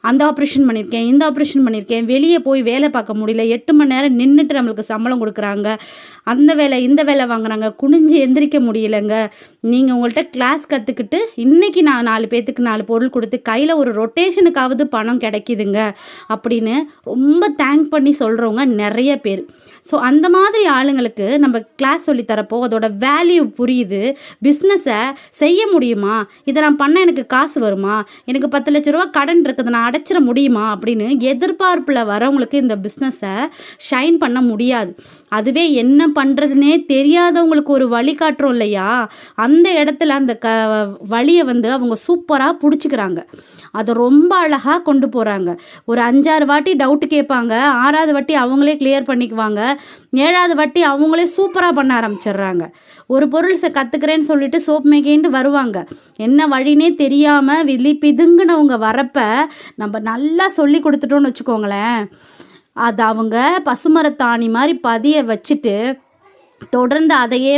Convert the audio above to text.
அந்த ஆப்ரேஷன் பண்ணியிருக்கேன், இந்த ஆப்ரேஷன் பண்ணியிருக்கேன், வெளியே போய் வேலை பார்க்க முடியல, 8 மணி நேரம் நின்றுட்டு நம்மளுக்கு சம்பளம் கொடுக்குறாங்க, அந்த வேலை இந்த வேலை வாங்குறாங்க, குனிஞ்சு எந்திரிக்க முடியலைங்க. நீங்கள் உங்கள்கிட்ட கிளாஸ் கற்றுக்கிட்டு இன்றைக்கி நான் 4 பேர்த்துக்கு 4 பொருள் கொடுத்து கையில் ஒரு ரொட்டேஷனுக்காவது பணம் கிடைக்குதுங்க அப்படின்னு ரொம்ப தேங்க் பண்ணி சொல்கிறவங்க நிறைய பேர். ஸோ அந்த மாதிரி ஆளுங்களுக்கு நம்ம கிளாஸ் சொல்லித்தரப்போ அதோட வேல்யூ புரியுது. பிஸ்னஸை செய்ய முடியுமா, இதை நான் பண்ணால் எனக்கு காசு வருமா, எனக்கு 10 லட்ச ரூபா கடன் இருக்குது நான் அடைச்சிட முடியுமா அப்படின்னு எதிர்பார்ப்பில் வரவங்களுக்கு இந்த பிஸ்னஸை ஷைன் பண்ண முடியாது. அதுவே என்ன பண்ணுறதுனே தெரியாதவங்களுக்கு ஒரு வழி காட்டுறோம் இல்லையா, அந்த இடத்துல அந்த வழியை அவங்க சூப்பராக பிடிச்சிக்கிறாங்க. அதை ரொம்ப அழகாக கொண்டு போகிறாங்க. ஒரு 5-6 வாட்டி டவுட்டு கேட்பாங்க, 6வது வாட்டி அவங்களே கிளியர் பண்ணிக்குவாங்க, 7வது வாட்டி அவங்களே சூப்பராக பண்ண ஆரம்பிச்சிடுறாங்க. ஒரு பொருள் கற்றுக்கிறேன்னு சொல்லிட்டு சோப் மேக்கின்ட்டு வருவாங்க, என்ன வழினே தெரியாமல் பிதுங்கினவங்க வரப்ப நம்ம நல்லா சொல்லி கொடுத்துட்டோன்னு வச்சுக்கோங்களேன், அது அவங்க பசுமரத்தாணி மாதிரி பதிய வச்சுட்டு தொடர்ந்து அதையே